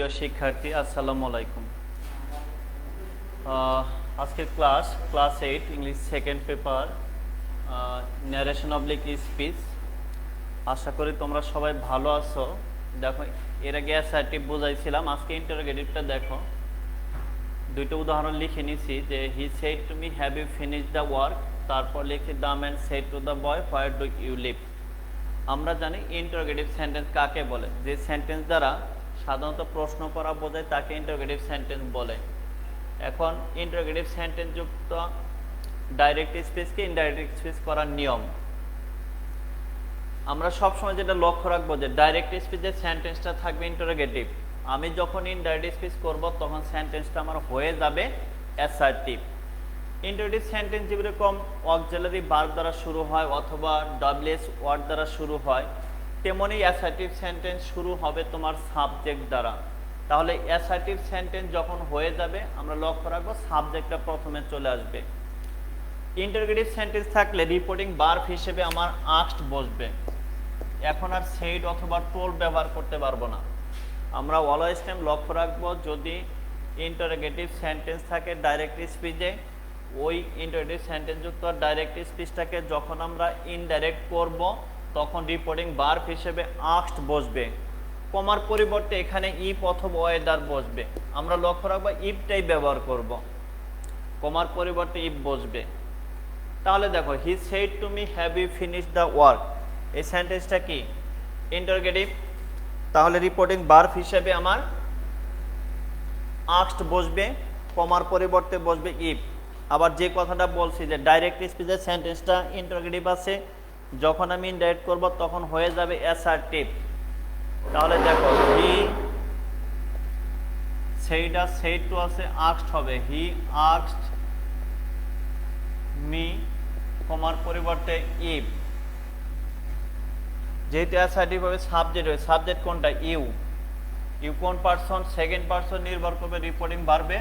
প্রিয় শিক্ষার্থী, আসসালামু আলাইকুম। আজকের class 8 English second paper, narration অবলিক স্পিচ। আশা করি তোমরা সবাই ভালো আছো। দেখো, এর আগে অ্যাসার্টিভ বোঝাইছিলাম, আজকে ইন্টারোগেটিভটা দেখো। দুইটা উদাহরণ লিখে নিছি যে he said to me have you finish the work, তারপর লিখি the man said to the boy where do you live. আমরা জানি ইন্টারোগেটিভ সেন্টেন্স কাকে বলে। যে সেন্টেন্স দ্বারা সাধারণত প্রশ্ন করা বোঝায় তাকে ইন্টারোগেটিভ সেন্টেন্স বলে। এখন ইন্টারোগেটিভ সেন্টেন্স যুক্ত ডাইরেক্ট স্পিচকে ইনডাইরেক্ট স্পিচ করার নিয়ম আমরা সবসময় যেটা লক্ষ্য রাখবো যে ডাইরেক্ট স্পিচের সেন্টেন্সটা থাকবে ইন্টারোগেটিভ। আমি যখন ইনডাইরেক্ট স্পিচ করব তখন সেন্টেন্সটা আমার হয়ে যাবে অ্যাসার্টিভ। ইন্টারোগেটিভ সেন্টেন্স যেরকম অক্সিলারি ভার্ব দ্বারা শুরু হয় অথবা ডব্লিউএস ওয়ার্ড দ্বারা শুরু হয়, তেমনই অ্যাসার্টিভ সেন্টেন্স শুরু হবে তোমার সাবজেক্ট দ্বারা। তাহলে অ্যাসার্টিভ সেন্টেন্স যখন হয়ে যাবে আমরা লক্ষ্য রাখবো সাবজেক্টটা প্রথমে চলে আসবে। ইন্টারোগেটিভ সেন্টেন্স থাকলে রিপোর্টিং ভার্ব হিসেবে আমার আস্কড বসবে। এখন আর সেইড অথবা টোল্ড ব্যবহার করতে পারবো না। আমরা অলওয়েজ টাইম লক্ষ্য রাখবো যদি ইন্টারোগেটিভ সেন্টেন্স থাকে ডাইরেক্ট স্পিচে, ওই ইন্টারোগেটিভ সেন্টেন্স যুক্ত ডাইরেক্ট স্পিচটাকে যখন আমরা ইনডাইরেক্ট করব তখন রিপোর্টিং ভার্ব হিসেবে আস্কড বসবে। কমার পরিবর্তে এখানে ইফ অথবা ওয়েদার বসবে। আমরা লক্ষ্য রাখবো ইফটাই ব্যবহার করব, কমার পরিবর্তে ইফ বসবে। তাহলে দেখো, he said to me have you finish the work, এই সেন্টেন্সটা কি ইন্টারোগেটিভ। তাহলে রিপোর্টিং ভার্ব হিসেবে আমার আস্কড বসবে, কমার পরিবর্তে বসবে ইফ। আবার যে কথাটা বলছি যে ডাইরেক্ট স্পিচের সেন্টেন্সটা ইন্টারোগেটিভ আছে, যখন আমি ইনডাইরেক্ট করব তখন হয়ে যাবে অ্যাসার্টিভ। তাহলে দেখো, হি সেইটা সেড টু আছে, আস্কড হবে হি আস্কড মি, কমার পরিবর্তে ইফ। যেহেতু অ্যাসার্টিভ হবে সাবজেক্ট হবে, সাবজেক্ট কোনটা ইউ। ইউ কোন পারসন, সেকেন্ড পারসন নির্ভর করবে রিপোর্টিং ভার্বে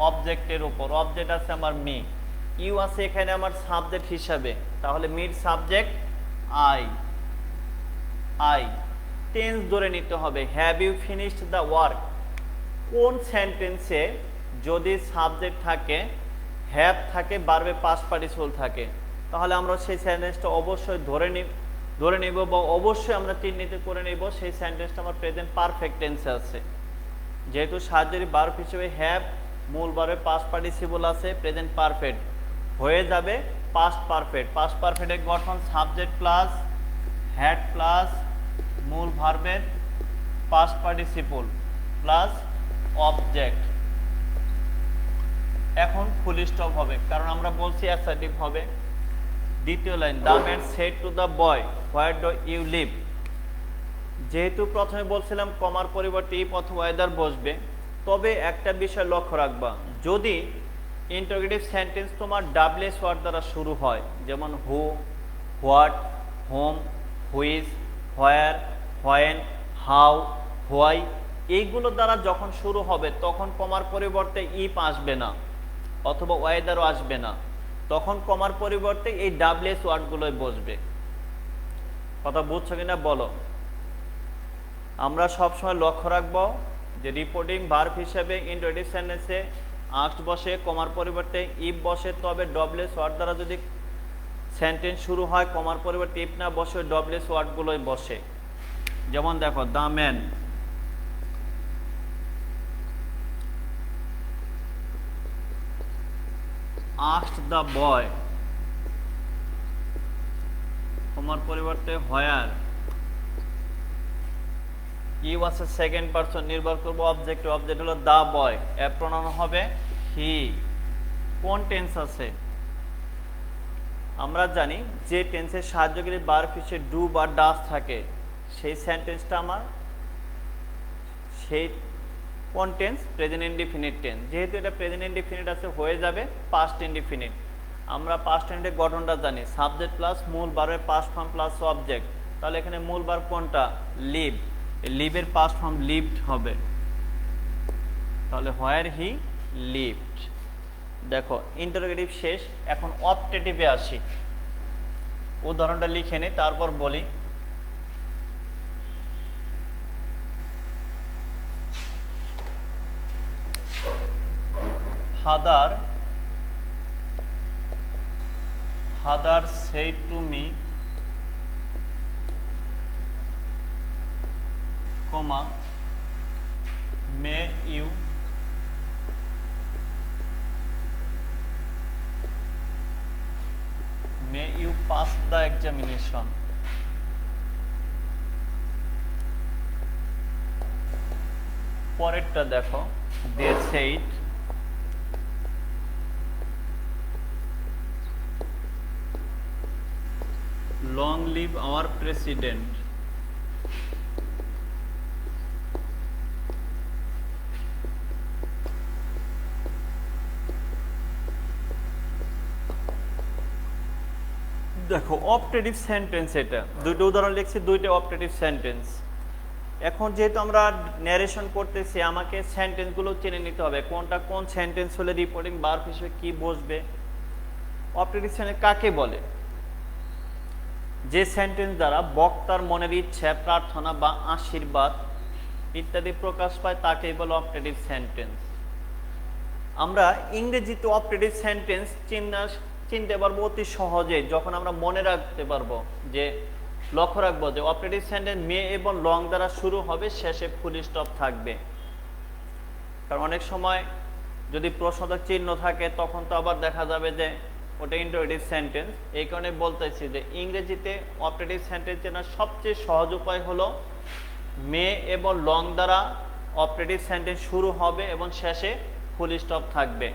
অবজেক্টের উপর। অবজেক্ট আছে আমার মি, ইউ আছে এখানে আমার সাবজেক্ট হিসাবে। তাহলে মির সাবজেক্ট আই। আই টেন্স ধরে নিতে হবে। Have you finished the work, কোন সেন্টেন্সে যদি সাবজেক্ট থাকে, হ্যাভ থাকে, ভার্বে পাস্ট পার্টিসিপল থাকে, তাহলে আমরা সেই সেন্টেন্সটা অবশ্যই ধরে নিব বা অবশ্যই আমরা চিহ্নিত করে নিব সেই সেন্টেন্সটা আমার প্রেজেন্ট পারফেক্ট টেন্সে আছে। যেহেতু সাহায্যকারী ভার্ব হিসেবে হ্যাভ, মূল ভার্বে পাস্ট পার্টিসিপল আছে, প্রেজেন্ট পারফেক্ট হয়ে যাবে পাস্ট পারফেক্ট। পাস্ট পারফেক্টের গঠন সাবজেক্ট প্লাস হ্যাড প্লাস মূল ভার্বের পাস্ট পার্টিসিপল প্লাস অবজেক্ট। এখন ফুল স্টপ হবে কারণ আমরা বলছি অ্যাসার্টিভ হবে। দ্বিতীয় line, the man said to the boy where do you live. যেহেতু প্রথমে বলছিলাম কমার পরিবর্তে ইফ অথবা ওয়েদার বসবে, তবে একটা বিষয় লক্ষ্য রাখবা, যদি ইন্টারোগেটিভ সেন্টেন্স তোমার ডাব্লিউএস ওয়ার্ড দ্বারা শুরু হয়, যেমন who, what, whom, whose, where, when, how, why, এইগুলো দ্বারা যখন শুরু হবে তখন কমার পরিবর্তে ইফ আসবে না অথবা ওয়েদারও আসবে না, তখন কমার পরিবর্তে এই ডাব্লিউএস ওয়ার্ডগুলোই বসবে। কথা বুঝছো কিনা বলো। আমরা সবসময় লক্ষ্য রাখবো যে রিপোর্টিং ভার্ব হিসেবে ইন্টারোগেটিভ সেন্টেন্সে আস্কড বসে, কমার পরিবর্তে ইফ বসে, তবে ডব্লিউএস ওয়ার্ড দ্বারা যদি সেন্টেন্স শুরু হয় কমার পরিবর্তে ইফ না বসে ডব্লিউএস ওয়ার্ডগুলোই বসে। যেমন দেখো, the man asked the boy, কমার পরিবর্তে হোয়ার, ইউ আছে সেকেন্ড পারসন নির্ভর করবো অবজেক্ট, অবজেক্ট হলো দ্য বয়, এর প্রনাউন হবে হি। কোন টেন্স আছে আমরা জানি, যে টেন্সের সাহায্যকারী ভার্ব হিসেবে ডু বা ডাজ থাকে সেই সেন্টেন্সটা আমার সেই কোন টেন্স, প্রেজেন্ট ইনডিফিনিট টেন্স। যেহেতু এটা প্রেজেন্ট ইনডিফিনিট আছে হয়ে যাবে পাস্ট ইনডিফিনিট। আমরা পাস্ট ইনডিফিনিটের গঠনটা জানি, সাবজেক্ট প্লাস মূল ভার্বের পাস্ট ফর্ম প্লাস অবজেক্ট। তাহলে এখানে মূল ভার্ব কোনটা, লিভ, লিভের পাস্ট ফর্ম লিভড হবে। তাহলে হোয়ার হি লিভড। দেখো ইন্টারোগেটিভ শেষ, এখন অপটেটিভে আসি। উদাহরণটা লিখে নিই তারপর বলি। Father said to me, comma, may you pass the examination. পরেরটা দেখো, they said long live our president. দেখো অপটেটিভ সেন্টেন্স, এটা দুটো উদাহরণ লিখছি, দুইটা অপটেটিভ সেন্টেন্স। এখন যেহেতু আমরা ন্যারেশন করতেছি, আমাকে সেন্টেন্সগুলো চিনে নিতে হবে কোনটা কোন সেন্টেন্স হলে রিপোর্টিং ভার্ব হিসেবে কি বসবে। অপটেটিভ সেন্টেন্স কাকে বলে? যে সেন্টেন্স দ্বারা বক্তার মনের ইচ্ছা, প্রার্থনা বা আশীর্বাদ ইত্যাদি প্রকাশ পায় তাকেই বলে অপটেটিভ সেন্টেন্স। আমরা ইংরেজিতে অপটেটিভ সেন্টেন্স চিনতে পারবো অতি সহজে যখন আমরা মনে রাখতে পারবো, যে লক্ষ্য রাখবো যে অপটেটিভ সেন্টেন্স মে এবং লং দ্বারা শুরু হবে, শেষে ফুল স্টপ থাকবে। কারণ অনেক সময় যদি প্রশ্নবোধক চিহ্ন থাকে তখন তো আবার দেখা যাবে যে ওটা ইন্টারোগেটিভ সেন্টেন্স। এই কারণে বলতেছি যে ইংরেজিতে অপটেটিভ সেন্টেন্স চেনার সবচেয়ে সহজ উপায় হলো মে এবং লং দ্বারা অপটেটিভ সেন্টেন্স শুরু হবে এবং শেষে ফুল স্টপ থাকবে।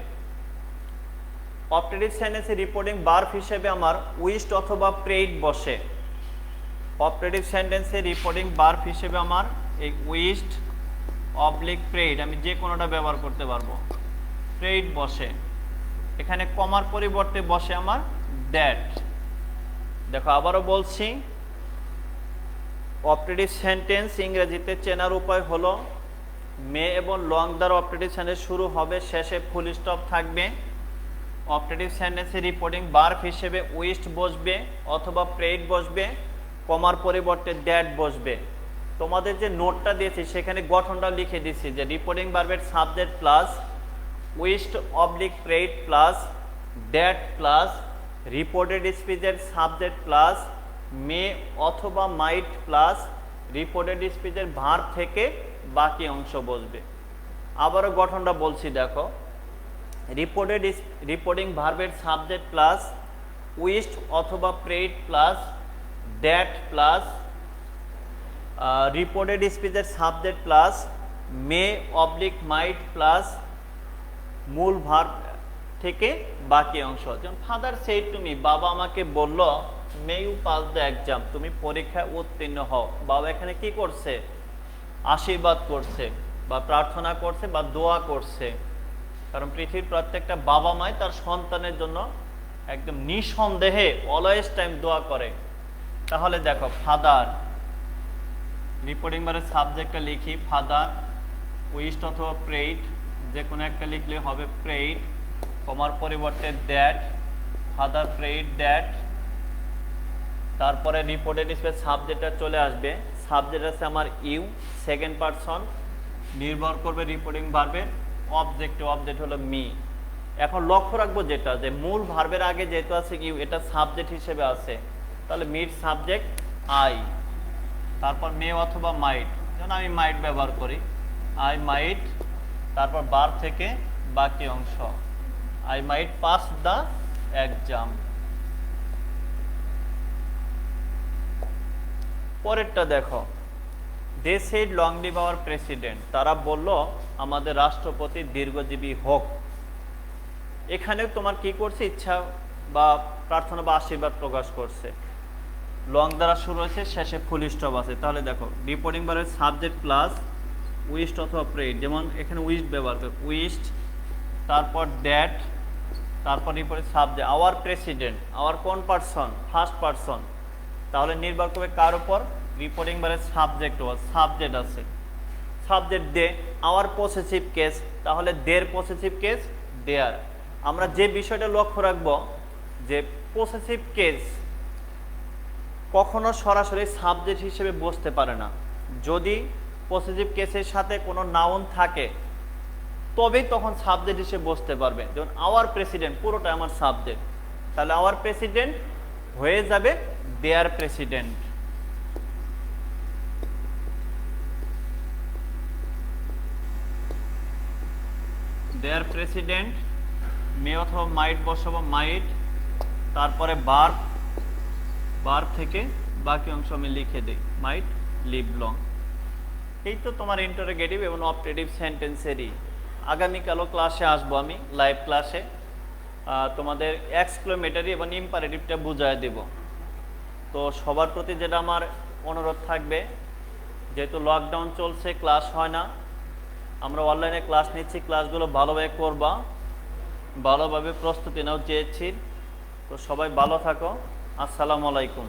অপটেটিভ সেন্টেন্সে রিপোর্টিং ভার্ব হিসেবে আমার উইশড অথবা প্রেইড বসে। অপটেটিভ সেন্টেন্সে রিপোর্টিং ভার্ব হিসেবে আমার এই উইশড অবলিক প্রেইড, আমি যে কোনোটা ব্যবহার করতে পারবো, প্রেইড বসে। এখানে কমার পরিবর্তে বসে আমার দ্যাট। দেখো আবারও বলছি, অপটেটিভ সেন্টেন্স ইংরেজিতে চেনার উপায় হলো মে এবং লং দ্বারা অপটেটিভ সেন্টেন্স শুরু হবে, শেষে ফুল স্টপ থাকবে। অপটেটিভ সেন্টেন্সে রিপোর্টিং ভার্ব হিসেবে উইশড বসবে অথবা প্রেইড বসবে, কমার পরিবর্তে দ্যাট বসবে। তোমাদের যে নোটটা দিয়েছি সেখানে গঠনটা লিখে দিচ্ছি যে রিপোর্টিং ভার্বের সাবজেক্ট প্লাস উইশড অবলিক prayed plus that plus reported স্পিচের সাবজেক্ট প্লাস মে অথবা মাইট প্লাস রিপোর্টেড স্পিচের ভার্ব থেকে বাকি অংশ বসবে। আবারও গঠনটা বলছি, দেখো রিপোর্টিং ভার্বের সাবজেক্ট প্লাস উইশড অথবা prayed plus that plus reported স্পিচের সাবজেক্ট প্লাস মে অবলিক মাইট প্লাস মূল ভার্ব থেকে বাকি অংশ। যেমন ফাদার সেড টু মি, বাবা আমাকে বলল may you pass the exam, তুমি পরীক্ষায় উত্তীর্ণ হও। বাবা এখানে কি করছে? আশীর্বাদ করছে বা প্রার্থনা করছে বা দোয়া করছে। কারণ পৃথিবীর প্রত্যেকটা বাবা মাই তার সন্তানের জন্য একদম নিঃসন্দেহে অলওয়েজ টাইম দোয়া করে। তাহলে দেখো ফাদার, রিপোর্টিং ভার্বের সাবজেক্টটা লিখি ফাদার, উইশড অথবা প্রেইড, যে কোনো একটা লিখলে হবে প্রেইড, কমার পরিবর্তে দ্যাট, ফাদার প্রেইড দ্যাট। তারপরে রিপোর্টেড স্পেস সাবজেক্টটা চলে আসবে, সাবজেক্ট আছে আমার ইউ, সেকেন্ড পারসন, নির্ভর করবে রিপোর্টিং ভার্বের অবজেক্ট, অবজেক্ট হলো মি। এখন লক্ষ্য রাখবো যেটা, যে মূল ভার্বের আগে যেহেতু আছে ইউ, এটা সাবজেক্ট হিসেবে আছে, তাহলে মিট সাবজেক্ট আই, তারপর মে অথবা মাইট, যেমন আমি মাইট ব্যবহার করি, আই মাইট, তারপর ভার্ব থেকে বাকি অংশ, I might pass the exam. পরেরটা দেখো, they said long live our president, তারা বলল আমাদের রাষ্ট্রপতি দীর্ঘজীবী হোক। এখানে তোমার কি করছে? ইচ্ছা বা প্রার্থনা বা আশীর্বাদ প্রকাশ করছে। লং দ্বারা শুরু হয়েছে, শেষে ফুল স্টপ আছে। তাহলে দেখো রিপোর্টিং ভার্বের সাবজেক্ট প্লাস উইশড অথবা প্রেইড, যেমন এখানে উইশড ব্যবহার করে, উইশড, তারপর দ্যাট, তারপর reporting subject our president, our কোন পারসন? First person. তাহলে নির্ভর করবে কার উপর? রিপোর্টিং ভার্বের সাবজেক্ট, সাবজেক্ট আছে, subject they, our possessive case, তাহলে দের পসেসিভ কেস দেয়ার। আমরা যে বিষয়টা লক্ষ্য রাখবো যে পসেসিভ কেস কখনো সরাসরি সাবজেক্ট হিসেবে বসতে পারে না। যদি পসেসিভ কেসের সাথে কোনো নাউন থাকে তবেই তখন সাবজেক্ট হিসেবে বসতে পারবে। যেমন আওয়ার প্রেসিডেন্ট পুরোটা আমার সাবজেক্ট, তাহলে আওয়ার প্রেসিডেন্ট হয়ে যাবে দেয়ার প্রেসিডেন্ট। দেয়ার প্রেসিডেন্ট মে অথবা মাইট বসাবো, মাইট, তারপরে বার থেকে বাকি অংশ আমি লিখে দিই, মাইট লিভ লং। এই তো তোমার ইন্টারোগেটিভ এবং অপটেটিভ সেন্টেন্সেরই। আগামীকালও ক্লাসে আসবো আমি, লাইভ ক্লাসে তোমাদের এক্সক্লেমেটরি এবং ইম্পারেটিভটা বুঝায় দেব। তো সবার প্রতি যেটা আমার অনুরোধ থাকবে, যেহেতু লকডাউন চলছে, ক্লাস হয় না, আমরা অনলাইনে ক্লাস নিচ্ছি, ক্লাসগুলো ভালোভাবে করবা, ভালোভাবে প্রস্তুতি নাও চেয়েছি। তো সবাই ভালো থাকো, আসসালামু আলাইকুম।